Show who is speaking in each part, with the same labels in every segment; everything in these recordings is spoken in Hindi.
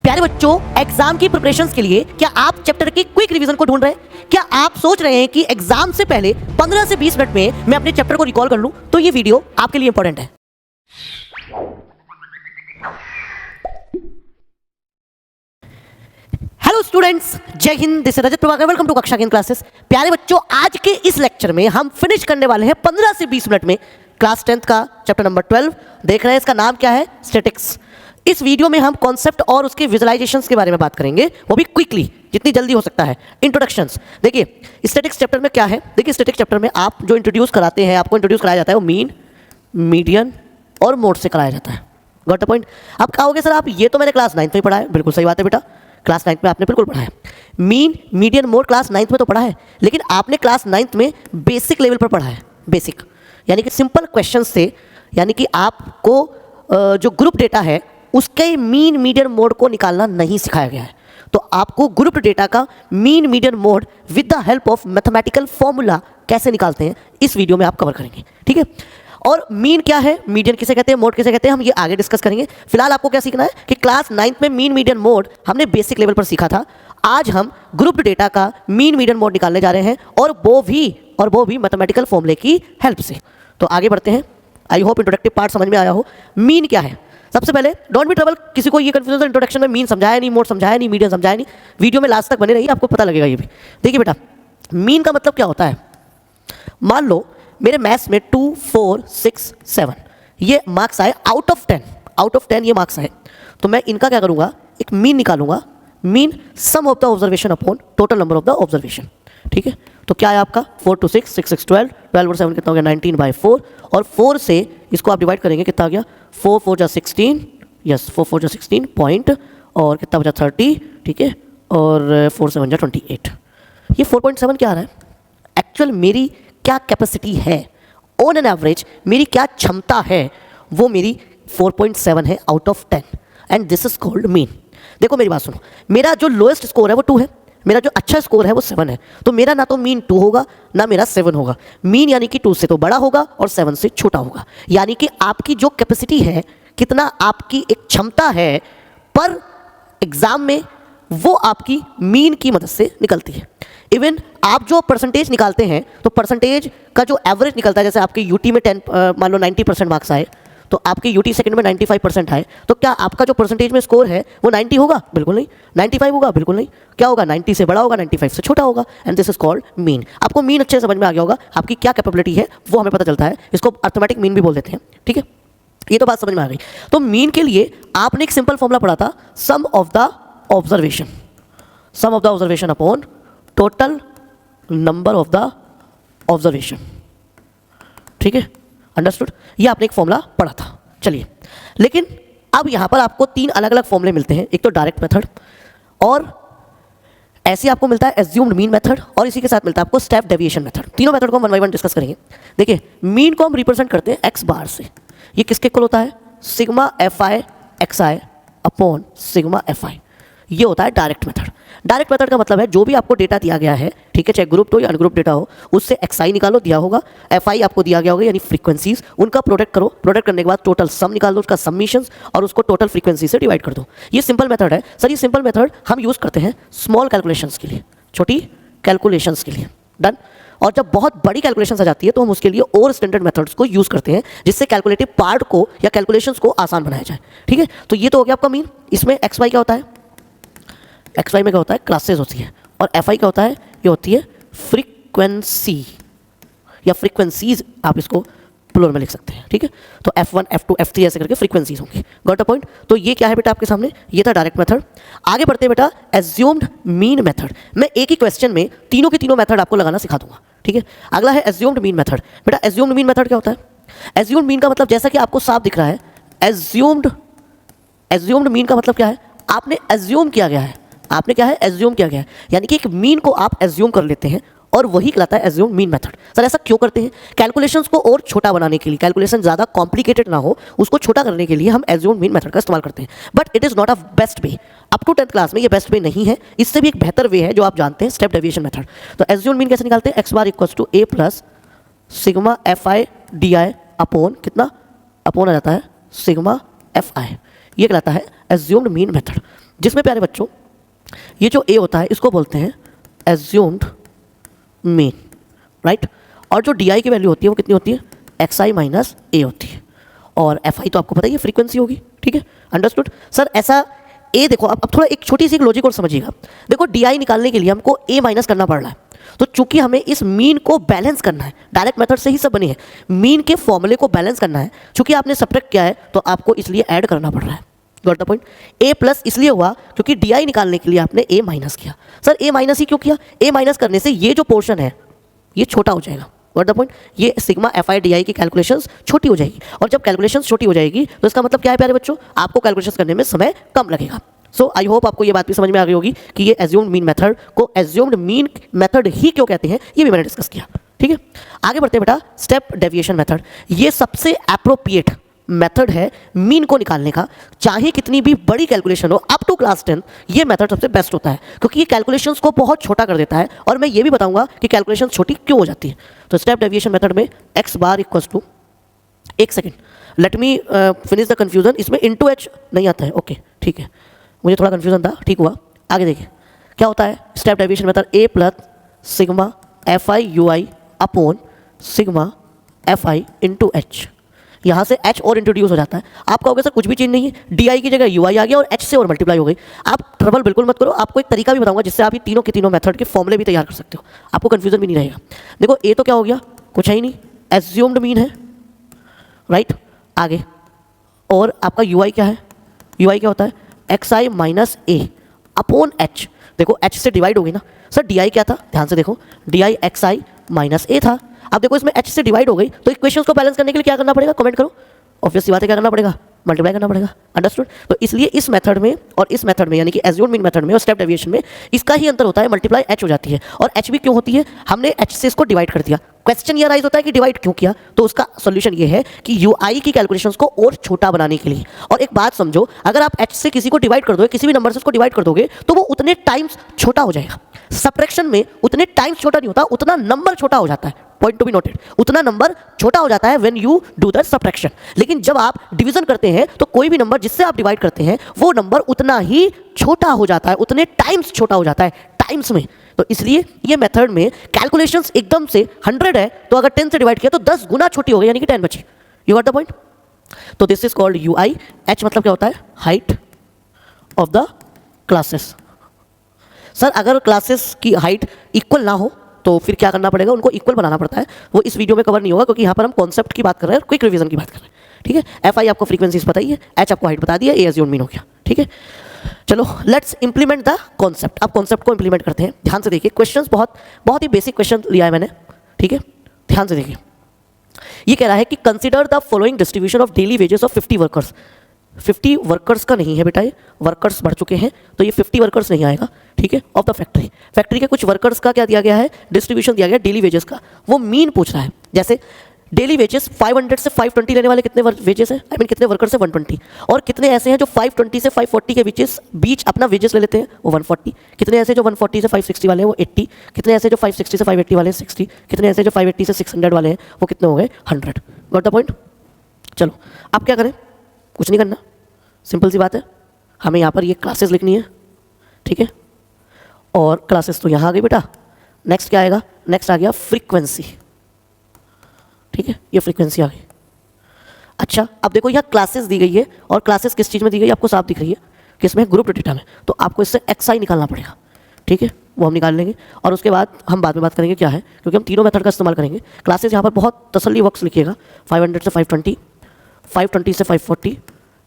Speaker 1: प्यारे बच्चों, एग्जाम की प्रिपरेशंस के लिए क्या आप चैप्टर की क्विक रिवीजन को ढूंढ रहे हैं? क्या आप सोच रहे हैं कि एग्जाम से पहले 15 से 20 मिनट में मैं अपने चैप्टर को रिकॉल कर लूं? तो ये वीडियो आपके लिए इंपॉर्टेंट है। हेलो स्टूडेंट्स, जय Hind. This is Rajat Prabhakar, welcome to कक्षा गेन क्लासेस। प्यारे बच्चों, आज के इस लेक्चर में हम फिनिश करने वाले हैं 15 से 20 मिनट में क्लास 10th का चैप्टर नंबर 12 देख रहे हैं। इसका नाम क्या है? स्टैटिक्स। इस वीडियो में हम कॉन्सेप्ट और उसके विजुअलाइजेशंस के बारे में बात करेंगे, वो भी क्विकली, जितनी जल्दी हो सकता है। इंट्रोडक्शंस देखिए, स्टैटिक्स चैप्टर में क्या है। देखिए, स्टैटिक्स चैप्टर में आप जो इंट्रोड्यूस कराते हैं, आपको इंट्रोड्यूस कराया जाता है वो मीन, मीडियन और मोड से कराया जाता है। Got the point? आप कहोगे सर, आप ये तो मैंने क्लास 9th में पढ़ा है। बिल्कुल सही बात है बेटा, क्लास 9th में आपने बिल्कुल पढ़ा है। Mean, median, mode class 9th में तो पढ़ा है, लेकिन आपने क्लास 9th में बेसिक लेवल पर पढ़ा है। बेसिक यानी कि सिंपल क्वेश्चन से, यानी कि आपको जो ग्रुप डेटा है उसके मीन, मीडियन, मोड को निकालना नहीं सिखाया गया है। तो आपको ग्रुप डेटा का mean, median, mode with the help of mathematical formula कैसे निकालते हैं, इस वीडियो में आप कवर करेंगे। ठीक है? और मीन क्या है, मीडियन किसे कहते हैं, मोड किसे कहते हैं, हम ये आगे डिस्कस करेंगे। फिलहाल आपको क्या सीखना है कि क्लास 9th में मीन, मीडियन, मोड हमने बेसिक लेवल पर सीखा था। आज हम ग्रुप डेटा का मीन, मीडियन, मोड निकालने जा रहे हैं, और वो भी मैथमेटिकल फॉर्मूले की हेल्प से। तो आगे बढ़ते हैं। आई होप इंट्रोडक्टिव पार्ट समझ में आया हो। मीन क्या है? सबसे पहले डोंट बी ट्रबल, किसी को ये कंफ्यूजन इंट्रोडक्शन में मीन समझाया नहीं, मोड समझाया नहीं, मीडियन समझाया नहीं। वीडियो में लास्ट तक बने रहिए, आपको पता लगेगा ये भी। देखिए बेटा, मीन का मतलब क्या होता है। मान लो मेरे मैथ्स में 2, 4, 6, 7 ये मार्क्स आए आउट ऑफ 10 ये मार्क्स आए, तो मैं इनका क्या करूँगा, एक मीन निकालूंगा। Mean sum of the observation upon total number of the observation. ठीक है? तो क्या है आपका 4 to 6, 6 6 12, 12 और 7 कितना हो गया 19/4, और 4 से इसको आप डिवाइड करेंगे, कितना आ गया 4 4 जा 16, यस 4 4 जा 16 पॉइंट, और कितना बचा 30। ठीक है? और 4 7 जा 28। ये 4.7 क्या आ रहा है? एक्चुअल मेरी क्या कैपेसिटी है, ऑन एन एवरेज मेरी क्या क्षमता है, वो मेरी 4.7 है out of 10, and this is called mean. देखो मेरी बात सुनो, मेरा जो लोएस्ट स्कोर है वो 2 है, मेरा जो अच्छा स्कोर है वो 7 है, तो मेरा ना तो मीन 2 होगा ना मेरा 7 होगा। मीन यानी कि 2 से तो बड़ा होगा और 7 से छोटा होगा। यानी कि आपकी जो कैपेसिटी है, कितना आपकी एक क्षमता है पर एग्जाम में, वो आपकी मीन की मदद से निकलती है। इवन आप जो परसेंटेज निकालते हैं, तो परसेंटेज का जो एवरेज निकलता है, जैसे आपके यूटी में 10 मान लो 90% मार्क्स आए, तो आपके यूटी सेकंड में 95% आए, तो क्या आपका जो परसेंटेज में स्कोर है वो 90 होगा? बिल्कुल नहीं। 95 होगा? बिल्कुल नहीं। क्या होगा? 90 से बड़ा होगा, 95 से छोटा होगा, and this is called mean. आपको मीन अच्छे से समझ में आ गया होगा, आपकी क्या कैपेबिलिटी है वो हमें पता चलता है। इसको अर्थमेटिक मीन भी बोल देते हैं। ठीक है? ये तो बात समझ में आ गई। तो मीन के लिए आपने एक सिंपल फॉर्मूला पढ़ा था, sum of the observation, sum of the observation upon total number of the observation. ठीक है? अंडरस्टूड? ये आपने एक फॉर्मूला पढ़ा था। चलिए, लेकिन अब यहां पर आपको 3 अलग अलग फॉर्मूले मिलते हैं। एक तो डायरेक्ट मेथड, और ऐसे आपको मिलता है एज्यूम्ड मीन मेथड, और इसी के साथ मिलता है आपको स्टेप डेविएशन मेथड। तीनों मेथड को हम 1 by 1 डिस्कस करेंगे। देखिए, मीन को हम रिप्रेजेंट करते हैं एक्स बार से। ये किसके इक्वल होता है? Sigma F I X I upon sigma F I. ये होता है डायरेक्ट मेथड। डायरेक्ट मेथड का मतलब है जो भी आपको डेटा दिया गया है, ठीक है, चाहे ग्रुप हो या अनग्रुप डेटा हो, उससे एक्स आई निकालो, दिया होगा, एफ आई आपको दिया गया होगा, यानी फ्रीक्वेंसीज, उनका प्रोडक्ट करो, प्रोडक्ट करने के बाद टोटल सम निकाल दो, उसका समीशंस, और उसको टोटल फ्रीक्वेंसी से डिवाइड कर दो। ये सिंपल मेथड है सर। ये सिंपल मेथड हम यूज़ करते हैं स्मॉल कैलकुलेशंस के लिए, छोटी कैलकुलेशंस के लिए। डन? और जब बहुत बड़ी कैलकुलेशन आ जाती है तो हम उसके लिए और स्टैंडर्ड मेथड्स को यूज़ करते हैं, जिससे कैलकुलेटिव पार्ट को या कैलकुलेशंस को आसान बनाया जाए। ठीक है? तो ये तो हो गया आपका मीन। इसमें एक्स वाई क्या होता है? एक्स वाई में क्या होता है? क्लासेस होती है। और एफ आई क्या होता है? ये होती है फ्रीक्वेंसी, या फ्रीक्वेंसीज आप इसको प्लूरल में लिख सकते हैं। ठीक है? तो F1, F2, F3 ऐसे करके फ्रीक्वेंसीज होंगी। Got a point? तो ये क्या है बेटा आपके सामने? ये था डायरेक्ट मेथड। आगे बढ़ते हैं बेटा, एज्यूम्ड मीन मेथड। मैं एक ही क्वेश्चन में तीनों के तीनों मेथड आपको लगाना सिखा दूंगा। ठीक है? अगला है एज्यूम्ड मीन मेथड। बेटा, एज्यूम्ड मीन मेथड क्या होता है? एज्यूम्ड मीन का मतलब जैसा कि आपको साफ दिख रहा है, एज्यूम्ड मीन का मतलब क्या है? आपने एज्यूम किया गया है। आपने क्या है? एज्यूम किया गया है, यानी कि एक मीन को आप एज्यूम कर लेते हैं, और वही कहलाता है एज्यूम मीन मेथड। सर ऐसा क्यों करते हैं? कैलकुलेशंस को और छोटा बनाने के लिए, कैलकुलेशन ज़्यादा कॉम्प्लिकेटेड ना हो, उसको छोटा करने के लिए हम एज्यूम मीन मेथड का इस्तेमाल करते हैं। But it is not a best way. Up to 10th class में ये बेस्ट वे नहीं है। इससे भी एक बेहतर वे है जो आप जानते हैं, स्टेप डेविएशन मेथड। तो एज्यूम मीन कैसे निकालते हैं? X bar equals to a plus sigma F I D I upon कितना? अपॉन आ जाता है सिग्मा एफ आई। ये कहलाता है एज्यूम्ड मीन मेथड। जिसमें प्यारे बच्चों ये जो ए होता है इसको बोलते हैं एज्यूम्ड मीन, राइट। और जो डी आई की वैल्यू होती है वो कितनी होती है, एक्स आई माइनस ए होती है, और एफ आई तो आपको पता ही है फ्रीक्वेंसी होगी, ठीक है, अंडरस्टूड। सर ऐसा ए देखो, अब थोड़ा एक छोटी सी एक लॉजिक और समझिएगा। देखो डी आई निकालने के लिए हमको ए माइनस करना पड़ रहा है, तो चूंकि हमें इस मीन को बैलेंस करना है, डायरेक्ट मेथड से ही सब बनी है, मीन के फॉर्मूले को बैलेंस करना है, चूंकि आपने सब्ट्रैक्ट किया है तो आपको इसलिए ऐड करना पड़ रहा है। Got the point. A plus इसलिए हुआ क्योंकि डी आई निकालने के लिए आपने ए माइनस किया। सर ए माइनस ही क्यों किया, ए माइनस करने से ये जो पोर्शन है ये छोटा हो जाएगा। Got the point. ये sigma F I D I की कैलकुलेशंस छोटी हो जाएगी, और जब कैलकुलेशंस छोटी हो जाएगी तो इसका मतलब क्या है प्यारे बच्चों, आपको कैलकुलेशंस करने में समय कम लगेगा। सो आई होप आपको ये बात भी समझ में आ गई होगी कि ये एज्यूम्ड मीन मेथड को एज्यूम्ड मीन मेथड ही क्यों कहते हैं, ये भी मैंने डिस्कस किया, ठीक है। आगे बढ़ते हैं बेटा, स्टेप डेविएशन मेथड। ये सबसे एप्रोप्रिएट मेथड है मीन को निकालने का, चाहे कितनी भी बड़ी कैलकुलेशन हो, अप टू क्लास 10 ये मेथड सबसे बेस्ट होता है, क्योंकि ये कैलकुलेशंस को बहुत छोटा कर देता है, और मैं ये भी बताऊंगा कि कैलकुलेशन छोटी क्यों हो जाती है। तो स्टेप डेविएशन मेथड में एक्स बार इक्वल्स टू, एक second let me finish the confusion, इसमें इंटू एच नहीं आता है, ओके ठीक है, मुझे थोड़ा कन्फ्यूजन था, ठीक हुआ। आगे देखिए क्या होता है, step deviation method A plus sigma F I you i upon sigma F i into H, यहाँ से h और इंट्रोड्यूस हो जाता है। आप कहोगे सर कुछ भी चीज़ नहीं है, डी आई की जगह यू आई आ गया और h से और मल्टीप्लाई हो गई। आप ट्रबल बिल्कुल मत करो, आपको एक तरीका भी बताऊंगा जिससे आप ये तीनों के तीनों मेथड के फॉर्मूले भी तैयार कर सकते हो, आपको कन्फ्यूजन भी नहीं रहेगा। देखो ए तो क्या हो गया, कुछ है ही नहीं, एज्यूम्ड मीन है, राइट। आगे और आपका यू आई क्या है, यू आई क्या होता है, x I minus A upon H. देखो एच से डिवाइड हो गई ना। सर डी आई क्या था, ध्यान से देखो, D I X I minus A था। अब देखो इसमें h से डिवाइड हो गई, तो इक्वेशंस को बैलेंस करने के लिए क्या करना पड़ेगा, कमेंट करो। ऑब्वियस सी बात है, क्या करना पड़ेगा, मल्टीप्लाई करना पड़ेगा, अंडरस्टूड। तो इसलिए इस मेथड में और इस मेथड में, यानी कि एज्यूम्ड मीन मेथड में और स्टेप डेविएशन में इसका ही अंतर होता है, मल्टीप्लाई h हो जाती है। और h भी क्यों होती है, हमने h से इसको डिवाइड कर दिया। क्वेश्चन ये राइज होता है कि डिवाइड क्यों किया, तो उसका सोल्यूशन ये है कि यू आई की कैलकुलेशंस को और छोटा बनाने के लिए। और एक बात समझो, अगर आप h से किसी को डिवाइड कर दोगे, किसी भी नंबर से उसको डिवाइड कर दोगे, तो वो उतने टाइम्स छोटा हो जाएगा। सब्ट्रैक्शन में उतने टाइम्स छोटा नहीं होता, उतना नंबर छोटा हो जाता है, पॉइंट टू बी नोटेड, उतना नंबर छोटा हो जाता है when you do the subtraction. लेकिन जब आप डिवीजन करते हैं तो कोई भी नंबर जिससे आप डिवाइड करते हैं वो नंबर उतना ही छोटा हो जाता है, उतने टाइम्स छोटा हो जाता है, टाइम्स में। तो इसलिए ये मेथड में कैलकुलेशंस एकदम से 100 है, तो अगर 10 से डिवाइड किया तो 10 गुना छोटी हो गई, यानी कि 10 बची। You got the point. तो this is called U I. H मतलब क्या होता है, height of the classes. Sir अगर क्लासेस की हाइट इक्वल ना हो तो फिर क्या करना पड़ेगा, उनको इक्वल बनाना पड़ता है। वो इस वीडियो में कवर नहीं होगा, क्योंकि यहाँ पर हम कॉन्सेप्ट की बात कर रहे हैं, क्विक रिवीजन की बात कर रहे हैं, ठीक है। एफ आई आपको फ्रीक्वेंसीज बताइए, एच आपको हाइट बता दिया, ए एज्यूम्ड मीन हो गया, ठीक है। चलो लेट्स इंप्लीमेंट द कॉन्सेप्ट। अब कॉन्सेप्ट को इंप्लीमेंट करते हैं। ध्यान से देखिए, क्वेश्चंस बहुत ही बेसिक क्वेश्चन लिया है मैंने, ठीक है, ध्यान से देखिए। ये कह रहा है कि consider the following distribution of daily wages of 50 workers. 50 workers का नहीं है बेटा, ये वर्कर्स बढ़ चुके हैं, तो ये 50 वर्कर्स नहीं आएगा, ठीक है। ऑफ द फैक्ट्री, फैक्ट्री के कुछ वर्कर्स का क्या दिया गया है, डिस्ट्रीब्यूशन दिया गया डेली वेजेस का। वो मीन पूछ रहा है, जैसे डेली वेजेस 500 से 520 लेने वाले कितने वेजेस हैं, आई मीन कितने वर्कर्स हैं 120, और कितने ऐसे हैं जो 520 से 540 के बीच अपना वेजेस ले लेते हैं, वो 140। कितने ऐसे जो 140 से 560 वाले हैं, वो 80। कितने ऐसे जो 560 से 580 वाले हैं, 60। कितने ऐसे जो 580 से 600 वाले हैं, वो कितने हो गए, 100। Got the point. चलो अब क्या करें, कुछ नहीं करना, सिंपल सी बात है, हमें यहाँ पर ये क्लासेस लिखनी है, ठीक है। और क्लासेस तो यहाँ आ गई बेटा। नेक्स्ट क्या आएगा, नेक्स्ट आ गया फ्रीक्वेंसी, ठीक है, ये फ्रीक्वेंसी आ गई। अच्छा अब देखो यहाँ क्लासेस दी गई है, और क्लासेस किस चीज़ में दी गई आपको साफ दिख रही है, किसमें, ग्रुप डेटा में। तो आपको इससे एक्स आई निकालना पड़ेगा, ठीक है, वो हम निकाल लेंगे। और उसके बाद हम बाद में बात करेंगे क्या है, क्योंकि हम तीनों मेथड का इस्तेमाल करेंगे। क्लासेस यहाँ पर बहुत तसल्ली वक्त लिखिएगा, 500 से 520, 520 से 540,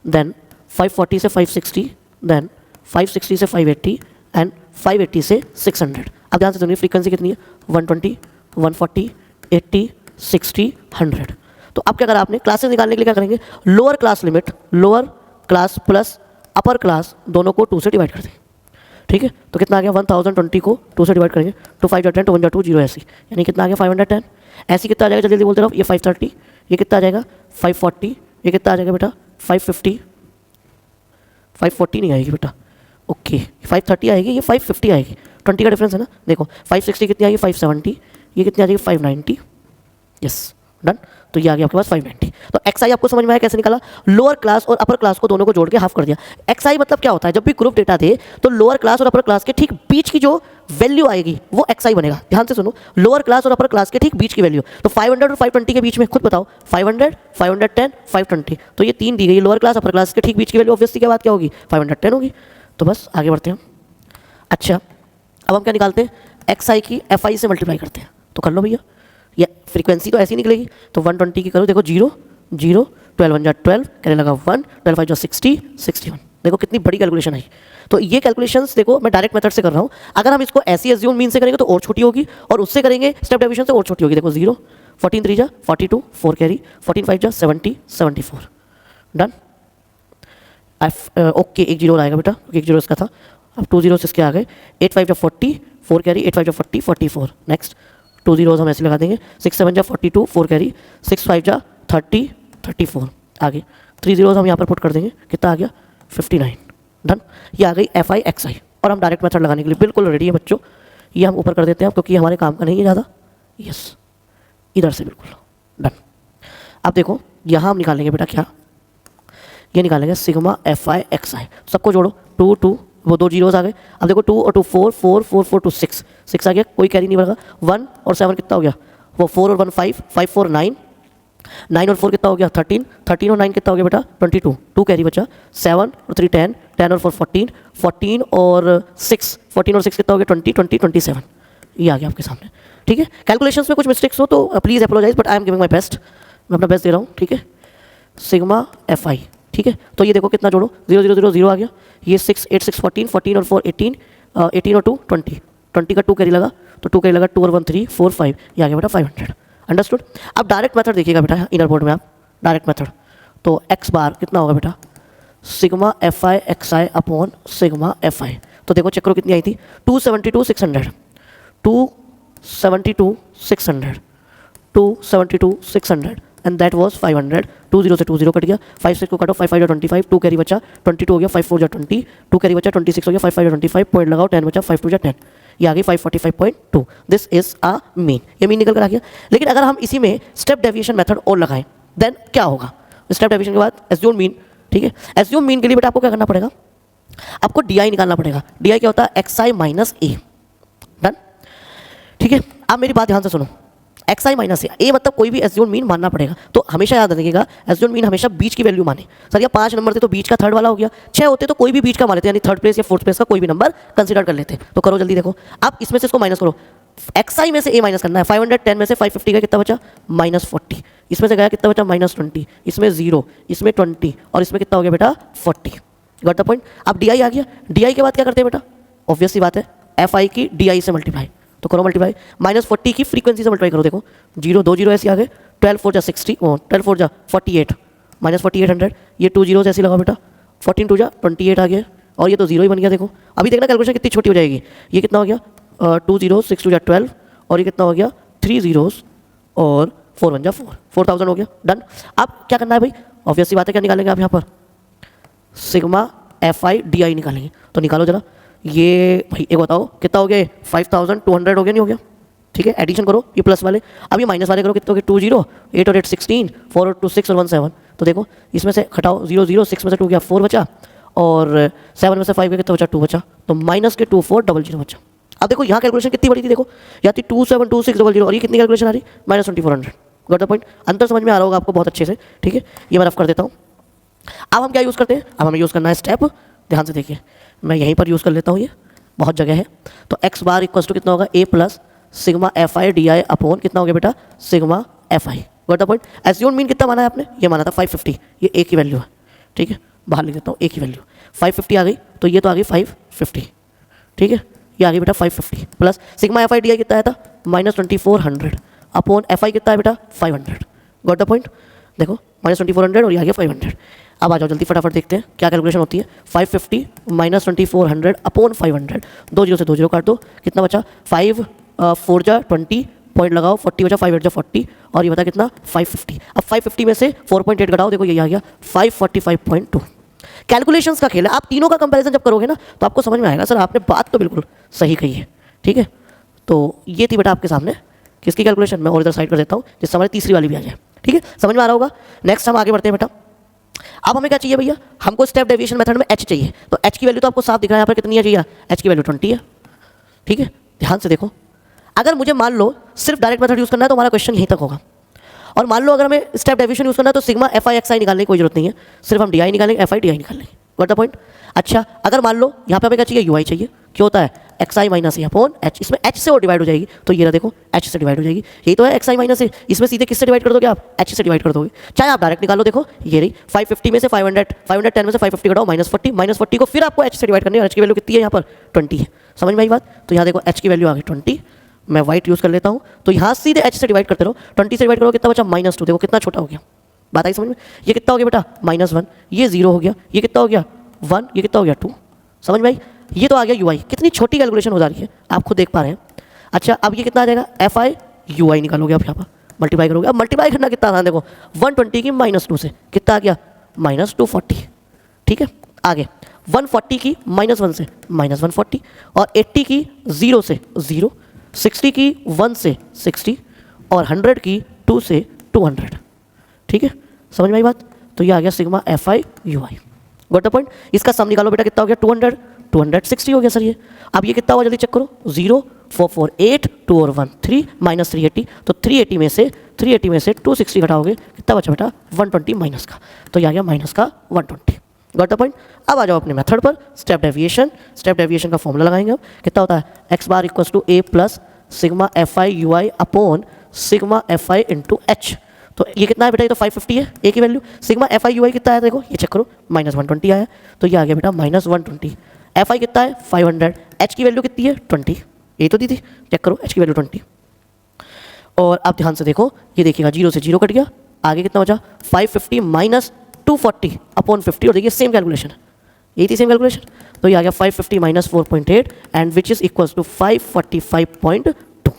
Speaker 1: देन 540 से 560, देन 560 से 580 एंड 580 से 600। अब ध्यान से सुनिए, फ्रीक्वेंसी कितनी है, 120, 140, 80, 60, 100। तो अब क्या करा आपने, क्लासेस निकालने के लिए क्या करेंगे, lower class limit, lower class plus upper class दोनों को 2 से डिवाइड कर दें, ठीक है। तो कितना आ गया, 1020 को 2 से डिवाइड करेंगे, 2 5 10 2 1 2 0 ऐसी, यानी कितना आ गया 510। ऐसी कितना आ जाएगा, जल्दी जल्दी बोलते रहो, ये 530, ये कितना आ जाएगा 540, ये कितना आ जाएगा बेटा 550, 540 नहीं आएगी बेटा, ओके 530 आएगी, ये 550 आएगी, 20 का डिफरेंस है ना। देखो 560 कितनी आएगी 570, ये कितनी आ जाएगी 590, यस डन। तो ये आ गया आपके पास 590। तो एक्स आई आपको समझ में आया कैसे निकाला? लोअर क्लास और अपर क्लास को दोनों को जोड़ के हाफ कर दिया। एक्स आई मतलब क्या होता है? जब भी ग्रुप डेटा दे तो लोअर क्लास और अपर क्लास के ठीक बीच की जो वैल्यू आएगी वो एक्स आई बनेगा। ध्यान से सुनो, लोअर क्लास और अपर क्लास के ठीक बीच की वैल्यू। तो 500 और 520 के बीच में खुद बताओ, 500, 510, 520। तो ये 3 दी गई, लोअर क्लास अपर क्लास के ठीक बीच की वैल्यू ऑब्वियसली क्या बात क्या होगी? 510 होगी। तो बस आगे बढ़ते हैं। अच्छा, अब हम क्या निकालते हैं? एक्स आई की एफ आई से मल्टीप्लाई करते हैं। तो कर लो भैया, ये फ्रीक्वेंसी तो ऐसी निकलेगी। तो 120 की करो, देखो 0 0, 12 1 जा 12, कहने लगा 1, 12 5 जा 60, 61। देखो कितनी बड़ी कैलकुलेशन आई। तो ये कैलकुलेशंस देखो मैं डायरेक्ट मेथड से कर रहा हूँ। अगर हम इसको ऐसी एज्यूम मीन से करेंगे तो और छोटी होगी, और उससे करेंगे स्टेप डेविएशन से और छोटी होगी। देखो 0, 14 3 जा 42, 4 कैरी, 14 5 जा 70, 74। डन। ओके, एक जीरो आएगा बेटा, एक जीरो इसका था। अब 2 जीरो इसके आ गए। 8 5 जा 40, 4 कैरी, 8 5 जा 40, 44। नेक्स्ट 2 जीरोज हम ऐसे लगा देंगे। 6 7 जा 42, 4 कैरी, 6 5 जा 30, 34। आगे 3 जीरोज हम यहाँ पर पुट कर देंगे। कितना आ गया? 59। डन। ये आ गई एफ आई एक्स आई। और हम डायरेक्ट मेथड लगाने के लिए बिल्कुल रेडी है बच्चों। ये हम ऊपर कर देते हैं क्योंकि हमारे काम का नहीं है ज़्यादा। यस, इधर से बिल्कुल डन। अब देखो यहाँ हम निकालेंगे बेटा क्या? ये निकालेंगे सिग्मा एफ आई एक्स आई। सबको जोड़ो, 2 2, वो 2 जीरोज आ गए। अब देखो 2 और 2 4, 4 4 4 2 6, 6 आ गया, कोई कैरी नहीं बनेगा। 1 और 7 कितना हो गया? वो 4 और 1 5, 5 4 9, 9 और 4 कितना हो गया? 13, 13 और 9 कितना हो गया बेटा? 22, 2 कैरी बचा। 7 और 3 10, 10 और 4 14, 14 और 6, 14 और 6 कितना हो गया? 20 20 27। ये आ गया आपके सामने। ठीक है, कैलकुलेशंस में कुछ मिस्टेक्स हो तो please apologize, but I am giving my best. मैं अपना बेस्ट दे रहा हूँ। ठीक है, सिग्मा एफ आई। ठीक है, तो ये देखो कितना जोड़ो, 0 0 0 0 आ गया। ये 6 8 6 14, 14 और 4 18, 18 और 2 20, 20 का 2 कैरी लगा, तो 2 कैरी लगा, 2 और 1 3 4 5। ये आ गया बेटा 500। अंडरस्टूड। अब डायरेक्ट मेथड देखिएगा बेटा, इनर बोर्ड में आप डायरेक्ट मेथड। तो एक्स बार कितना होगा बेटा? Sigma F I X I upon sigma F I. तो देखो चक्रो कितनी आई थी? 272 600, 272 600, 272 600 एंड दैट वाज 500। 2 0 से 2 0 कट गया। 5 6 को काटो, 5 5 जा 25, 2 कैरी बचा, 22 हो गया, 5 4 जा 20, 2 कैरी बचा, 26 हो गया, 5 5 जा 25, पॉइंट लगाओ, 10 बचा, 5 2 जा 10। ये आ गई 545.2। This is a mean. ये मीन निकल कर आ गया। लेकिन अगर हम इसी में स्टेप डेविएशन मेथड और लगाएं देन क्या होगा? स्टेप डेविएशन के बाद एज्यूम मीन। ठीक है, एज्यूम मीन के लिए बेटा आपको क्या करना पड़ेगा? आपको डी आई निकालना पड़ेगा। डी आई क्या होता है? X I minus A. Done. ठीक है, आप मेरी बात ध्यान से सुनो। एक्स आई माइनस ए मतलब कोई भी एज्यूम मीन मानना पड़ेगा। तो हमेशा याद रखिएगा, एज्यूम मीन हमेशा बीच की वैल्यू माने। सर या 5 नंबर थे तो बीच का थर्ड वाला हो गया, 6 होते तो कोई भी बीच का मान लेते, यानी थर्ड प्लेस या फोर्थ प्लेस का कोई भी नंबर कंसीडर कर लेते। तो करो जल्दी, देखो आप इसमें से इसको माइनस करो। एक्स आई में से ए माइनस करना है। 510 में से 550 का कितना बचा? -40। इसमें से गया कितना बचा? -20। इसमें 0, इसमें 20 और इसमें कितना हो गया बेटा? 40। Got the point. अब डी आई आ गया। डी आई के बाद क्या करते हैं बेटा? ऑब्वियस सी बात है, एफ आई की डी आई से मल्टीप्लाई। तो करो मल्टीप्लाई, -40 की फ्रीक्वेंसी से मल्टीप्लाई करो। देखो 0 2 0 ऐसे आ गए। 12 4 जा 60, 12 4 जा 48, -4800। ये 2 जीरोज ऐसे लगा बेटा, 14 2 जा 28 आ गया, और ये तो 0 ही बन गया। देखो अभी देखना कैलकुलेशन कितनी छोटी हो जाएगी। ये कितना हो गया? 2 0 6 2 जा 12, और ये कितना हो गया? 3 जीरोज और 4 1 जा 4, 4000 हो गया। डन। अब क्या करना है भाई? ऑब्वियस सी बात है, क्या निकालेंगे आप यहाँ पर? Sigma F I D I निकालेंगे। तो निकालो जरा। ये भाई एक बताओ कितना हो गया? 5200 हो गया, नहीं हो गया? ठीक है, एडिशन करो ये प्लस वाले। अब ये माइनस वाले करो, कितने हो गए? 2 0, 8 और 8 16, 4 और 2 6 और 1 7। तो देखो इसमें से घटाओ, 0 0, 6 में से 2 गया 4 बचा, और 7 में से 5 गया कितना बचा? 2 बचा। तो माइनस के 2 4 00 बचा। अब देखो यहाँ कैलकुलेशन कितनी बड़ी थी, देखो यहाँ थी 272600, और ये कितनी कैलकुलेशन आ रही? -2400। Got the point. अंतर समझ में आ रहा होगा आपको बहुत अच्छे से। ठीक है, ये मैं रफ कर देता हूँ। अब हम क्या यूज़ करते हैं? अब हमें यूज़ करना है स्टेप। ध्यान से देखिए, मैं यहीं पर यूज़ कर लेता हूँ, ये बहुत जगह है। तो एक्स बार इक्वल्स टू कितना होगा? A plus sigma F I D I upon कितना हो गया बेटा? Sigma F I. Got the point. Assume mean कितना माना है आपने? ये माना था 550। ये ए की वैल्यू है। ठीक है, बाहर लिख देता हूँ, ए की वैल्यू 550 आ गई, तो ये तो आ गई 550। ठीक है, ये आ गई बेटा 550 plus sigma F I D I कितना आया था? -2400 अपॉन एफ आई कितना है बेटा? 500। Got the point. देखो -2400 और ये आ गया 500। अब आ जाओ जल्दी फटाफट देखते हैं क्या कैलकुलेशन होती है। 550 -2400 अपॉन 500, 2 0 से 2 0 काट दो, कितना बचा? 5 4 जा 20, पॉइंट लगाओ, 40 बचा, 5 8 जा 40, और ये बता कितना? 550। अब 550 में से 4.8 घटाओ, देखो ये आ गया 545.2। कैलकुलेशंस का खेल है। आप तीनों का कंपैरिजन जब करोगे ना तो आपको समझ में आएगा, सर आपने बात तो बिल्कुल सही कही है। ठीक है, तो ये थी बेटा आपके सामने किसकी कैलकुलेशन, मैं और इधर साइड कर देता हूँ जिससे हमारी तीसरी वाली भी आ जाए। ठीक है, समझ में आ रहा होगा। नेक्स्ट हम आगे बढ़ते हैं बेटा। अब हमें क्या चाहिए भैया, हमको स्टेप डेविएशन मेथड में h चाहिए। तो h की वैल्यू तो आपको साफ दिख रहा है यहाँ पर कितनी है चाहिए, h की वैल्यू 20 है। ठीक है, ध्यान से देखो, अगर मुझे मान लो सिर्फ डायरेक्ट मेथड यूज़ करना है तो हमारा क्वेश्चन यहीं तक होगा। और मान लो अगर हमें स्टेप डेविएशन यूज़ करना है तो सिग्मा एफ आई एक्स आई निकालने की कोई जरूरत नहीं है, सिर्फ हम डी आई निकालेंगे, एफ आई डी आई निकाल लेंगे। Got the point. अच्छा, अगर मान लो यहाँ पे हमें क्या चाहिए, यू आई चाहिए। क्यों होता है, x I minus A upon H, इसमें एच से और डिवाइड हो जाएगी, तो ये ना देखो एच से डिवाइड हो जाएगी। यही तो है एक्स आई माइनस ए, इसमें सीधे किससे डिवाइड कर दोगे आप, एच से डिवाइड कर दोगे। चाहे आप डायरेक्ट निकालो, देखो ये रही 550 में से 510 में से 550 घटाओ -40 को फिर आपको एच से डिवाइड करनी है। एच की वैल्यू कितनी है यहाँ पर 20 है। समझ में आई बात। तो यहाँ देखो एच की वैल्यू आ गई 20, मैं वाइट यूज़ कर लेता हूँ। तो यहाँ सीधे एच से डिवाइड करते रहो, 20 से डिवाइड करो कितना बचा -2। देखो कितना छोटा हो गया, बात आई समझ में। ये कितना हो गया बेटा -1, ये 0 हो गया, ये कितना हो गया 1, ये कितना हो गया 2। समझ में आई। ये तो आ गया यू आई, कितनी छोटी कैलकुलेशन हो जा रही है, आप खुद देख पा रहे हैं। अच्छा, अब ये कितना आ जाएगा, एफ आई यू आई निकालोगे आप यहाँ पर, मल्टीप्लाई करोगे। अब मल्टीप्लाई करना कितना आसान, देखो 120 की -2 से कितना आ गया -240। ठीक है, आगे 140 की -1 से -140, और 80 की 0 से 0, 60 की 1 से 60, और 100 की 2 से 200। ठीक है, समझ में आई बात। तो ये आ गया sigma F I you I. Got the point. इसका सम निकालो बेटा, कितना हो गया 200, 260 हो गया सर ये। अब ये कितना हुआ जल्दी चेक करो, 0 4 4 8 2 और 1 3 -380, तो 380 में से 260 घटाओगे कितना बचा बेटा 120 माइनस का, तो ये आ गया माइनस का 120। Got the point. अब आ जाओ अपने मेथड पर, स्टेप डेविएशन। स्टेप डेविएशन का फॉर्मूला लगाएंगे अब, कितना होता है x bar equals to a plus sigma F I you i upon sigma F i into h. तो ये कितना है बेटा, ये तो 550 है ए की value. Sigma F I you I कितना है, देखो ये चेक करो -120 आया, तो ये आ गया बेटा -120। एफ आई कितना है 500, एच की वैल्यू कितनी है 20, ये तो दी थी, चेक करो एच की वैल्यू 20। और अब ध्यान से देखो, ये देखिएगा 0 से 0 कट गया, आगे कितना बचा 550 माइनस 240 अपॉन 50, और देखिए सेम कैलकुलेशन है, यही थी सेम कैलकुलेशन। तो ये आ गया 550 minus 4.8 and which is equals to 545.2।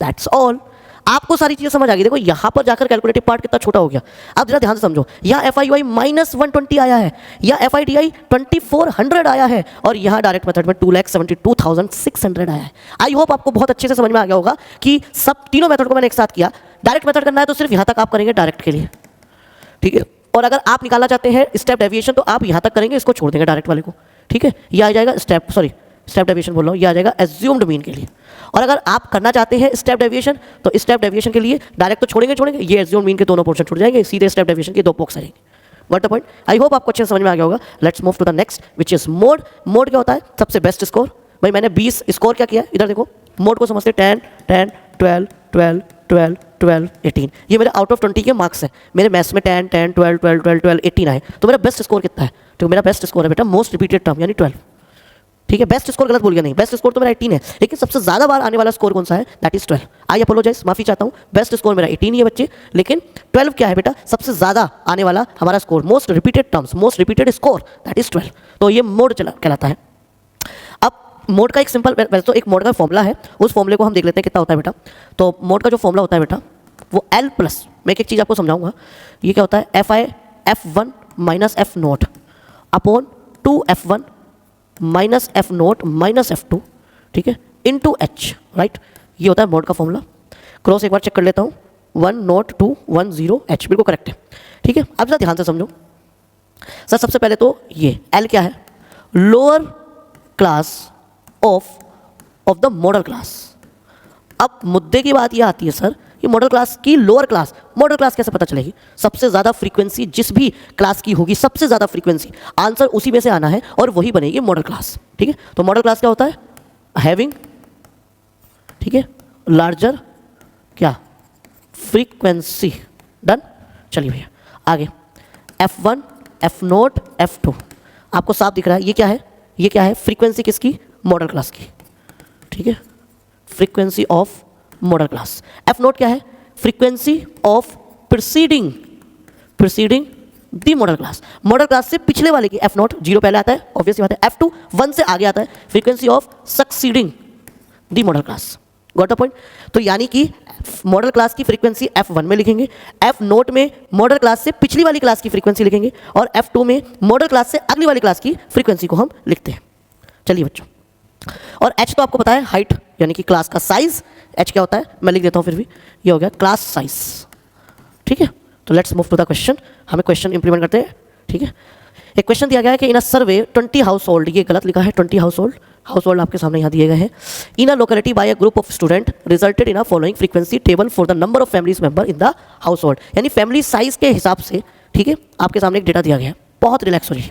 Speaker 1: That's all. आपको सारी चीजें समझ आ गई। देखो यहाँ पर जाकर कैलकुलेटिव पार्ट कितना छोटा हो गया। अब जरा ध्यान से समझो, यहाँ एफ आई यू आई -120 आया है, या एफ आई डी आई 2400 आया है, और यहाँ डायरेक्ट मेथड में 2,72,600 आया है। आई होप आपको बहुत अच्छे से समझ में आ गया होगा कि सब तीनों मेथड को मैंने एक साथ किया। डायरेक्ट मेथड करना है तो सिर्फ यहाँ तक आप करेंगे डायरेक्ट के लिए, ठीक है। और अगर आप निकालना चाहते हैं स्टेप डेविएशन तो आप यहाँ तक करेंगे, इसको छोड़ देंगे डायरेक्ट वाले को, ठीक है। ये आ जाएगा स्टेप डेविएशन बोल रहा हूँ, ये आ जाएगा एज्यूम्ड मीन के लिए। और अगर आप करना चाहते हैं स्टेप डेविएशन तो स्टेप डेविएशन के लिए डायरेक्ट तो छोड़ेंगे, ये एज्यूम्ड मीन के दोनों पोर्शन छूट जाएंगे, सीधे स्टेप डेविएशन के 2 बॉक्स आएंगे। What the point. I hope आपको अच्छे से समझ में आ गया होगा। Let's move to the next which is mode. Mode क्या होता है, सबसे बेस्ट स्कोर। भाई मैंने 20 स्कोर क्या किया, इधर देखो मोड को समझते 10 10 12 12 12 12 18, ये मेरे आउट ऑफ 20 के मार्क्स हैं। मेरे मैथ्स में 10 10 12 12 12 12 18 आए, तो मेरा बेस्ट स्कोर कितना है, तो मेरा बेस्ट स्कोर है बेटा मोस्ट रिपीटेड टर्म यानी 12। ठीक है, बेस्ट स्कोर गलत बोल गया नहीं, बेस्ट स्कोर तो मेरा 18 है, लेकिन सबसे ज्यादा बार आने वाला स्कोर कौन सा है, दैट इज 12। आई अपोलोजाइज, माफी चाहता हूँ, बेस्ट स्कोर मेरा 18 ही है बच्चे, लेकिन 12 क्या है बेटा, सबसे ज्यादा आने वाला हमारा score, most repeated terms, most repeated score, that is 12। तो ये मोड कहलाता है। अब मोड का एक सिंपल, वैसे तो एक मोड का फॉर्मूला है, उस फॉर्मूले को हम देख लेते हैं कितना होता है बेटा। तो मोड का जो फॉर्मूला होता है बेटा वो L प्लस, मैं एक चीज़ आपको समझाऊंगा, ये क्या होता है F1 minus F naught upon 2F1 minus F note minus F2, ठीक है, इनटू H, राइट। ये होता है मोड का फॉर्मूला। क्रॉस एक बार चेक कर लेता हूँ, 1 नोट 2 1 0 H, बिल्कुल करेक्ट है, ठीक है। अब जरा ध्यान से समझो सर, सबसे पहले तो ये L क्या है, lower class of the model class. अब मुद्दे की बात ये आती है सर, ये मॉडल क्लास की लोअर क्लास, मॉडल क्लास कैसे पता चलेगी, सबसे ज़्यादा फ्रीक्वेंसी जिस भी क्लास की होगी, सबसे ज़्यादा फ्रीक्वेंसी, आंसर उसी में से आना है और वही बनेगी मॉडल क्लास, ठीक है। तो मॉडल क्लास क्या होता है, हैविंग, ठीक है, लार्जर क्या फ्रीक्वेंसी, डन। चलिए भैया आगे, F1 F नोट F2, आपको साफ दिख रहा है ये क्या है, ये क्या है, फ्रीक्वेंसी किसकी, मॉडल क्लास की, ठीक है, frequency of model class. F note क्या है, frequency of preceding the model class, model class से पिछले वाले की F नोट 0 पहले आता है, ऑब्वियसली बात है। F2 1 से आगे आता है, frequency of succeeding the model class. Got the point. तो यानी कि मॉडल क्लास की फ्रीक्वेंसी F1 में लिखेंगे, F नोट में मॉडल क्लास से पिछली वाली क्लास की फ्रीक्वेंसी लिखेंगे, और F2 में मॉडल क्लास से अगली वाली क्लास की फ्रीक्वेंसी को हम लिखते हैं। चलिए बच्चों और एच तो आपको पता है हाइट यानी कि क्लास का साइज। एच क्या होता है मैं लिख देता हूँ फिर भी, ये हो गया क्लास साइज। ठीक है, तो let's move to the question. हमें क्वेश्चन इंप्लीमेंट करते हैं। ठीक है, एक क्वेश्चन दिया गया है कि इन अ सर्वे 20 हाउस होल्ड, ये गलत लिखा है 20 हाउस होल्ड आपके सामने यहाँ दिए गए हैं। In a locality by a group of student resulted in a following frequency table for the number of families member in the household, यानी फैमिली साइज के हिसाब से। ठीक है, आपके सामने एक डेटा दिया गया है, बहुत रिलैक्स हो रही है।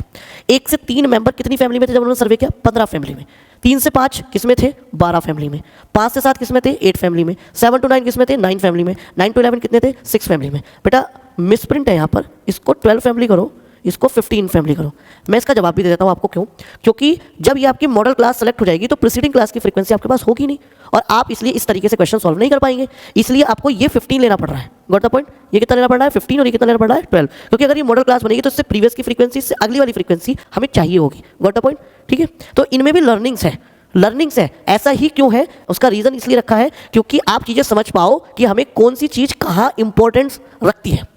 Speaker 1: 1 से 3 मेंबर कितनी फैमिली में थे जब उन्होंने सर्वे किया? 15 फैमिली में। 3 से 5 किस में थे? 12 फैमिली में। 5 से 7 किस में थे? 8 फैमिली में। 7 to 9 किस में थे? 9 फैमिली में। 9 to 11 कितने थे? 6 फैमिली में। बेटा मिसप्रिंट है यहाँ पर, इसको 12 फैमिली करो, इसको 15 फैमिली करो। मैं इसका जवाब भी दे देता हूँ आपको, क्यों? क्योंकि जब ये आपकी मॉडल क्लास सेलेक्ट हो जाएगी तो प्रीसीडिंग क्लास की फ्रीक्वेंसी आपके पास होगी नहीं, और आप इसलिए इस तरीके से क्वेश्चन सॉल्व नहीं कर पाएंगे। इसलिए आपको ये 15 लेना पड़ रहा है। Got the point? ये कितना लेना पड़ रहा है? 15, और ये कितना लेना पड़ रहा है? 12, क्योंकि अगर ये मॉडल क्लास बनेगी तो इससे प्रीवियस की फ्रीक्वेंसी, इससे अगली वाली फ्रीक्वेंसी हमें चाहिए होगी। Got the point? ठीक है, तो इनमें भी लर्निंग्स है। ऐसा ही क्यों है? उसका रीजन इसलिए रखा है क्योंकि आप चीजें समझ पाओ कि हमें कौन सी चीज कहाँ इंपॉर्टेंस रखती है।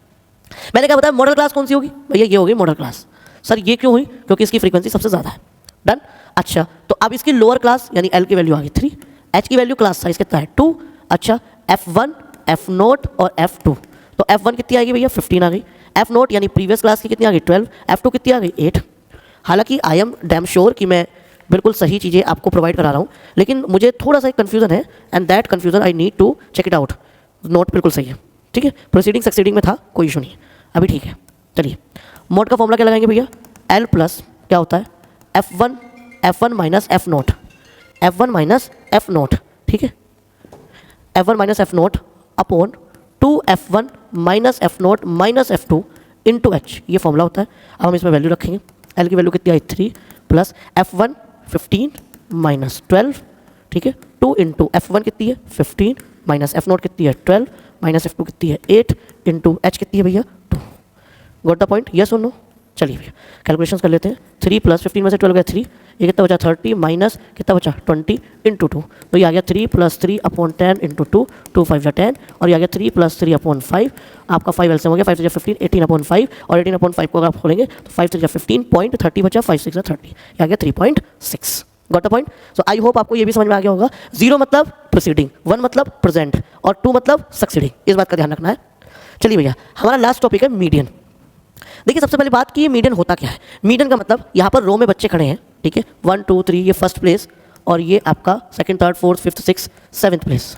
Speaker 1: मैंने क्या बताया, मॉडल क्लास कौन सी होगी? भैया ये होगी मॉडल क्लास। सर ये क्यों हुई? क्योंकि इसकी फ्रीक्वेंसी सबसे ज्यादा है। डन। अच्छा, तो अब इसकी लोअर क्लास यानी एल की वैल्यू आ गई 3, एच की वैल्यू क्लास साइज कितना है? 2। अच्छा, F1, F0 और F2, तो F1 कितनी आएगी भैया? 15 आ गई। F0 यानी प्रीवियस क्लास की कितनी आ गई? 12। F2 कितनी आ गई? 8। हालांकि आई एम डैम श्योर कि मैं बिल्कुल सही चीज़ें आपको प्रोवाइड करा रहा हूँ, लेकिन मुझे थोड़ा सा कन्फ्यूजन है, and that confusion I need to check it out. Note बिल्कुल सही है। ठीक है, प्रोसीडिंग सक्सीडिंग में था, कोई इशू नहीं है, अभी ठीक है। चलिए, मोड का फॉर्मूला क्या लगाएंगे भैया? L प्लस क्या होता है? F1 minus F0, F1 minus F0। ठीक है, F1 minus F0 upon 2F1 minus F0 minus F2 into H, ये फॉर्मूला होता है। अब हम इसमें वैल्यू रखेंगे। L की वैल्यू कितनी आई? 3 प्लस F1 15 माइनस 12। ठीक है, 2 इंटू F1 कितनी है? 15 माइनस F0 कितनी है? 12 माइनस F2 कितनी है? 8 इंटू H कितनी है भैया? 2। Got the point? यस और नो? चलिए भैया कैलकुलेशंस कर लेते हैं। 3 प्लस 15 में से 12 गया 3, ये कितना बचा? 30 माइनस कितना बचा? 20 इंटू 2, तो ये आ गया 3 प्लस 3 अपॉन 10 इंटू 2, 2 5 या 10, और ये आ गया 3 प्लस 3 अपॉन 5, आपका 5 एल्सियम हो गया, 5 3 15, 18 अपॉन 5, और 18 अपॉन 5 को अगर आप खोलेंगे तो 5 3 15 पॉइंट 30 बचा, 5 6 30, ये आ गया 3.6। Got the point? So I hope आपको ये भी समझ में आ गया होगा। 0 मतलब प्रोसीडिंग, 1 मतलब प्रेजेंट, और 2 मतलब सक्सीडिंग, इस बात का ध्यान रखना है। चलिए भैया, हमारा लास्ट टॉपिक है मीडियन। देखिए सबसे पहले बात की ये मीडियन होता क्या है। मीडियन का मतलब यहाँ पर रो में बच्चे खड़े हैं, ठीक है, 1 2 3 ये फर्स्ट प्लेस, और ये आपका second third fourth fifth six 7th place.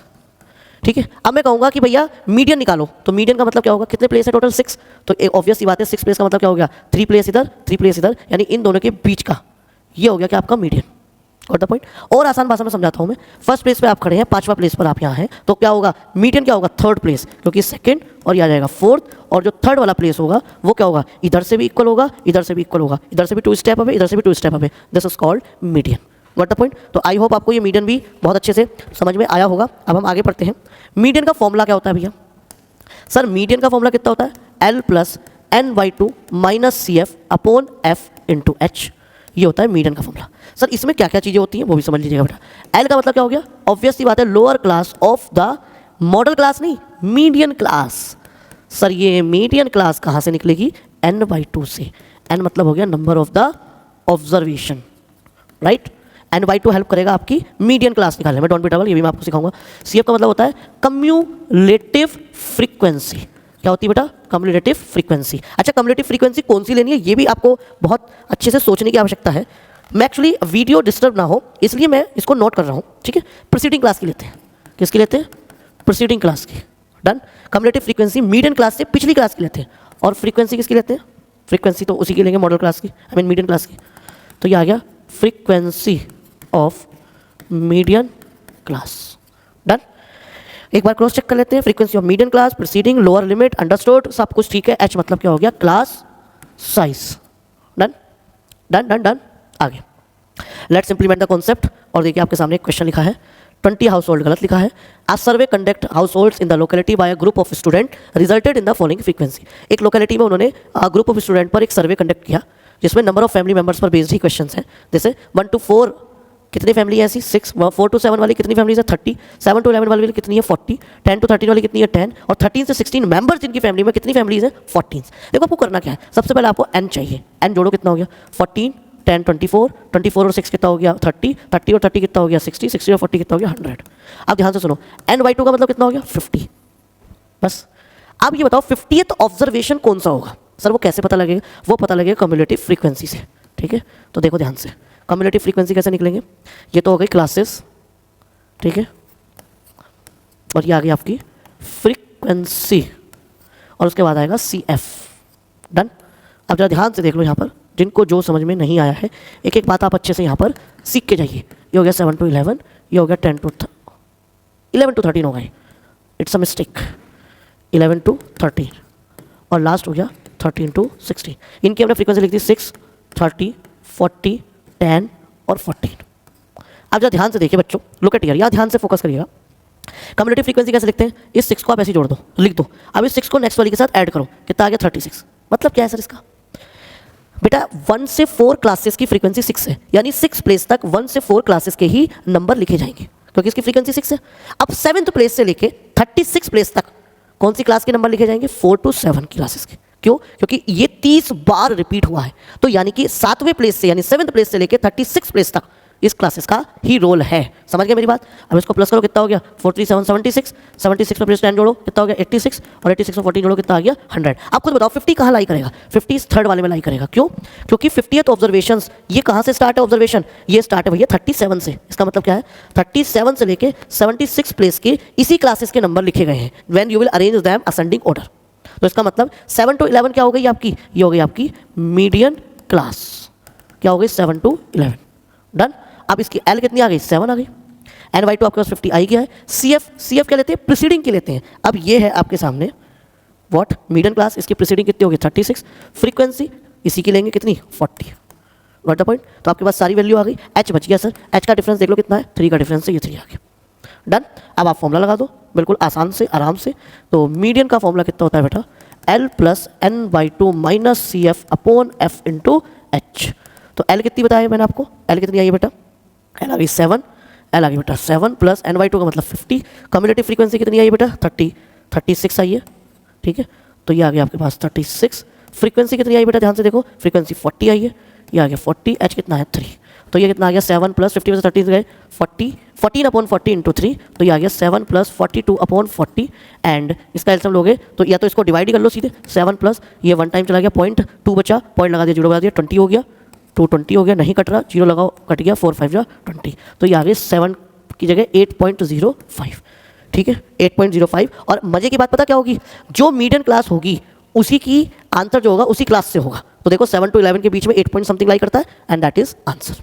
Speaker 1: ठीक है, अब मैं कहूँगा कि भैया मीडियन निकालो, तो मीडियन का मतलब क्या होगा? कितने प्लेस है टोटल? 6। तो एक ऑब्वियस सी बात है, 6 प्लेस का मतलब क्या हो गया? 3 प्लेस इधर 3 प्लेस इधर, यानी इन दोनों के बीच का ये हो गया क्या आपका मीडियन। Got the point? और आसान भाषा में समझाता हूँ मैं। फर्स्ट प्लेस पे आप खड़े हैं, 5वां प्लेस पर आप यहाँ हैं, तो क्या होगा? मीडियन क्या होगा? 3rd प्लेस, क्योंकि सेकंड और ये आ जाएगा 4th, और जो 3rd वाला प्लेस होगा वो क्या होगा? इधर से भी इक्वल होगा, इधर से भी इक्वल होगा, इधर से भी 2 स्टेप अवे, इधर से भी 2 step away. This is called median. Got the point? तो आई होप आपको ये मीडियन भी बहुत अच्छे से समझ में आया होगा। अब हम आगे पढ़ते हैं। मीडियन का फॉर्मूला क्या होता है भैया? सर मीडियन का फॉर्मूला कितना होता है? L plus N/2 minus CF upon F into H, ये होता है मीडियन का फॉर्मूला। सर इसमें क्या क्या चीज़ें होती हैं वो भी समझ लीजिएगा बेटा। एल का मतलब क्या हो गया? ऑब्वियस सी बात है, lower class of the model class, नहीं मीडियन क्लास। सर ये मीडियन क्लास कहाँ से निकलेगी? N/2 से। N मतलब हो गया number of the observation, right? N/2 help करेगा आपकी मीडियन क्लास निकालने में। डोंट बी ट्रबल, ये भी मैं आपको सिखाऊंगा। CF का मतलब होता है कम्युलेटिव फ्रीक्वेंसी। क्या होती है बेटा? Cumulative frequency. अच्छा, कम्युलेटिव फ्रीक्वेंसी कौन सी लेनी है ये भी आपको बहुत अच्छे से सोचने की आवश्यकता है। मैं एक्चुअली वीडियो डिस्टर्ब ना हो इसलिए मैं इसको नोट कर रहा हूँ, ठीक है? प्रीसीडिंग क्लास की लेते हैं। किसकी लेते हैं? प्रीसीडिंग क्लास की। Done. Cumulative frequency median class से पिछली क्लास की लेते हैं, और फ्रीक्वेंसी किसकी लेते हैं? फ्रीक्वेंसी तो उसी की लेंगे मॉडल क्लास की, आई मीन मीडियन क्लास की। तो ये आ गया frequency of median class. Done. एक बार क्रॉस चेक कर लेते हैं। Frequency of median class, preceding, lower limit, understood, सब कुछ ठीक है। H मतलब क्या हो गया? Class size. Done done done done. आगे लेट्स इंप्लीमेंट द कॉन्सेप्ट। और देखिए आपके सामने एक क्वेश्चन लिखा है, 20 हाउस होल्ड गलत लिखा है। A survey conduct households in the locality by a group of student resulted in the following frequency. एक लोकेलिटी में उन्होंने ग्रुप ऑफ स्टूडेंट पर एक सर्वे कंडक्ट किया जिसमें नंबर ऑफ फैमिली मेंबर्स पर बेस्ड ही क्वेश्चन है। जैसे 1 to 4 कितनी फैमिली है ऐसी? 6। 4 to 7 वाली कितनी फैमिली है? 30। 7 to 11 वाली कितनी है? 40। 10 to 13 वाली कितनी है? 10। और 13 से 16 मेंबर्स जिनकी फैमिली में कितनी फैमिलीज है? 14। देखो आपको करना क्या है, सबसे पहले आपको n चाहिए। n जोड़ो, कितना हो गया? 14, 10 24, 24 और 6 कितना हो गया 30, 30 और 30 कितना हो गया 60, 60 और 40 कितना हो गया 100। अब ध्यान से सुनो, n/2 का मतलब कितना हो गया 50। बस अब ये बताओ 50th ऑब्जर्वेशन कौन सा होगा? सर वो कैसे पता लगेगा? वो पता लगेगा कम्युलेटिव फ्रीक्वेंसी से। ठीक है, तो देखो ध्यान से, कम्युलेटिव फ्रीक्वेंसी कैसे निकलेंगे? ये तो हो गई क्लासेस, ठीक है, और ये आ गई आपकी फ्रीक्वेंसी, और उसके बाद आएगा CF। डन। अब जरा ध्यान से देख लो यहाँ पर, जिनको जो समझ में नहीं आया है एक एक बात आप अच्छे से यहाँ पर सीख के जाइए। ये हो गया 7 to 11, ये हो गया 10 to 11 to 13 हो गए, इट्स अ मिस्टेक, 11 to 13, और लास्ट हो गया 13 to 16। इनकी हमने फ्रीक्वेंसी लिख दी 6, 30, 40, 10 और 14। अब जरा ध्यान से देखिए बच्चों, लुक एट हियर, यहाँ ध्यान से फोकस करिएगा। कम्युलेटिव फ्रीक्वेंसी कैसे लिखते हैं? इस 6 को आप ऐसे जोड़ दो, लिख दो। अब इस 6 को नेक्स्ट वाली के साथ ऐड करो, कितना आ गया 36। मतलब क्या है सर इसका? बेटा 1 से 4 क्लासेस की फ्रीक्वेंसी 6 है, यानी 6 प्लेस तक 1 से 4 क्लासेस के ही नंबर लिखे जाएंगे, क्योंकि इसकी फ्रीक्वेंसी 6 है। अब 7th प्लेस से लेके 36 प्लेस तक कौन सी क्लास के नंबर लिखे जाएंगे? 4 to 7 क्लासेस के। क्यों? क्योंकि ये 30 बार रिपीट हुआ है, तो यानी कि 7वें प्लेस से, यानी 7th प्लेस से लेके 36 प्लेस तक इस क्लासेस का ही रोल है। समझ गए मेरी बात? अब इसको प्लस करो, कितना हो गया 4 3 7 76, 76 पर प्लस 10 जोड़ो, कितना हो गया 86, और 86 में 14 जोड़ो, कितना आ गया 100। आप खुद बताओ 50 कहाँ लाई करेगा? 50 थर्ड वाले में लाई करेगा। क्यों? क्योंकि 50th ऑब्जर्वेशन ये कहाँ से स्टार्ट है? ऑब्जर्वेशन ये स्टार्ट है भैया 37 से। इसका मतलब क्या है? 37 से लेके 76 प्लेस के इसी क्लासेस के नंबर लिखे गए हैं, when you will arrange them ascending order. तो इसका मतलब 7 to 11 क्या हो गई आपकी? ये हो गई आपकी मीडियन क्लास। क्या हो गई? 7 to 11। डन। अब इसकी L कितनी आ गई? 7 आ गई। n/2 आपके पास 50 आई गया है। CF क्या लेते हैं? प्रीसीडिंग की लेते हैं। अब ये है आपके सामने व्हाट? Median class. इसकी प्रीसीडिंग कितनी होगी? 36। फ्रीक्वेंसी इसी की लेंगे कितनी? 40। Got the point? तो आपके पास सारी वैल्यू आ गई। H बच गया सर। H का डिफरेंस देख लो कितना है? 3 का डिफरेंस है, ये 3 आ गया। डन। अब आप फॉर्मूला लगा दो बिल्कुल आसान से, आराम से। तो मीडियन का फॉर्मूला कितना होता है बेटा? L + n/2 - CF/F × H। तो L कितनी बताया मैंने आपको? L कितनी आई है बेटा? L आ गई 7, L आ गई बेटा 7 + n/2 का मतलब 50। कम्युलेटिव फ्रीक्वेंसी कितनी आई है बेटा? 36 आई है। ठीक है, तो ये आ गया आपके पास 36। फ्रीक्वेंसी कितनी आई बेटा? ध्यान से देखो, फ्रीक्वेंसी 40 आई है, ये आ गया 40। H कितना है? 3। तो ये कितना आ गया? 7 + 50 में से 30 गए 40, 14/40 × 3, तो ये आ गया 7 + 42/40। एंड इसका एलसीएम लोगे तो या तो इसको डिवाइड ही कर लो सीधे, 7 प्लस ये 1 टाइम चला गया, 0.2 बचा, पॉइंट लगा दिया, 0 लगा दिया, 20 हो गया, 220 हो गया, नहीं कट रहा, 0 लगाओ, कट गया, 4 5 20। तो ये आ गए 7 की जगह 8.05। ठीक है, 8.05। और मजे की बात पता क्या होगी? जो मीडियन क्लास होगी उसी की आंसर जो होगा उसी क्लास से होगा। तो देखो 7 to 11 के बीच में 8 पॉइंट समथिंग लाई करता है, एंड दैट इज आंसर।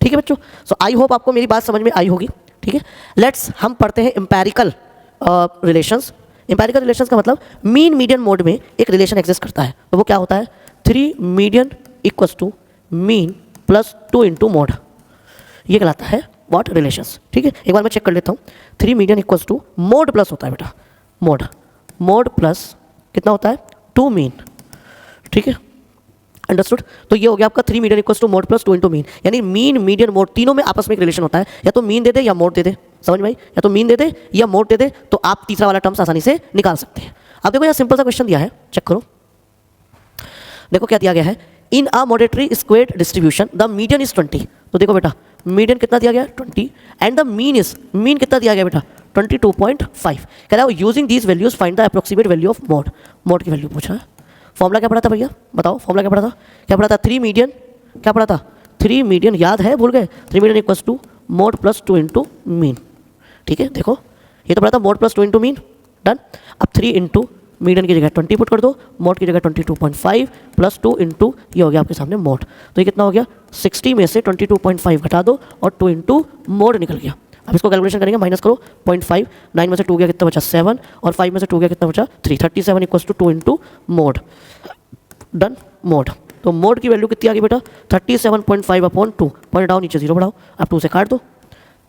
Speaker 1: ठीक है बच्चों, सो आई होप आपको मेरी बात समझ में आई होगी। ठीक है, लेट्स हम पढ़ते हैं एम्पेरिकल रिलेशंस। एम्पेरिकल रिलेशंस का मतलब मीन मीडियन मोड में एक रिलेशन एग्जिस्ट करता है, तो वो क्या होता है? 3 मीडियन = मीन + 2 × मोड, ये कहलाता है व्हाट? रिलेशंस। ठीक है, एक बार मैं चेक कर लेता हूँ। 3 मीडियन = मोड प्लस होता है बेटा, मोड प्लस कितना होता है? 2 मीन। ठीक है, अंडरस्टूड? तो ये हो गया आपका 3 मीडियन = मोड + 2 × मीन, यानी मीन मीडियन मोड तीनों में आपस में एक रिलेशन होता है, या तो मीन दे दे या मोड दे दे। समझ में आई? या तो मीन दे दे या मोड दे दे, तो आप तीसरा वाला टर्म्स आसानी से निकाल सकते हैं। अब देखो यहाँ सिंपल सा क्वेश्चन दिया है, चेक करो। देखो क्या दिया गया है? In a moderately skewed distribution the median is 20। तो देखो बेटा मीडियन कितना दिया गया? 20, एंड द मीन कितना दिया गया बेटा? 22.5। कह रहा है using these values find the approximate value of mode की वैल्यू पूछा है। फॉर्मूला क्या पढ़ा था भैया? बताओ फॉर्मूला क्या पढ़ा था? क्या पढ़ा था? 3 मीडियन, क्या पढ़ा था? 3 मीडियन, याद है? भूल गए? 3 मीडियन = मोड + 2 × मीन। ठीक है, देखो ये तो पढ़ा था मोड + 2 × मीन। डन। अब 3 × मीडियन की जगह 20 पुट कर दो, मोड की जगह 22.5 + 2 × ये हो गया आपके सामने मोड। तो ये कितना हो गया? 60 में से 22.5 घटा दो और 2 × मोड निकल गया। अब इसको कैलकुलेशन करेंगे, माइनस करो 0.5, 9 में से 2 गया कितना बचा? 7, और 5 में से 2 गया कितना बचा? 3। 37 = 2 × मोड। Done, mode. तो मोड की वैल्यू कितनी आ गई बेटा? 37.5/2। पॉइंट हटाओ, नीचे 0 बढ़ाओ, अब 2 से काट दो,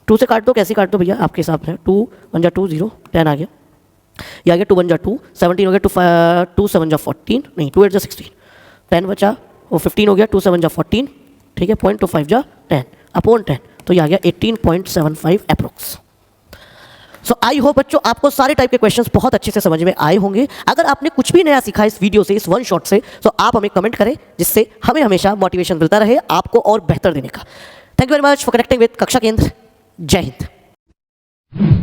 Speaker 1: 2 से काट दो, कैसे काट दो भैया आपके हिसाब से? 2 1 2 0, 10 आ गया, ये आ गया 2 1 2, 17 हो गया, 2 7 14, नहीं 2 8 16, 10 बचा, वो 15 हो गया, 2 7 14। ठीक है, 0.25 10/10, तो ये आ गया 18.75 अप्रोक्स। सो आई होप बच्चों आपको सारे टाइप के क्वेश्चंस बहुत अच्छे से समझ में आए होंगे। अगर आपने कुछ भी नया सीखा इस वीडियो से, इस वन शॉट से, तो आप हमें कमेंट करें, जिससे हमें हमेशा मोटिवेशन मिलता रहे आपको और बेहतर देने का। Thank you very much for connecting with कक्षा केंद्र। जय हिंद।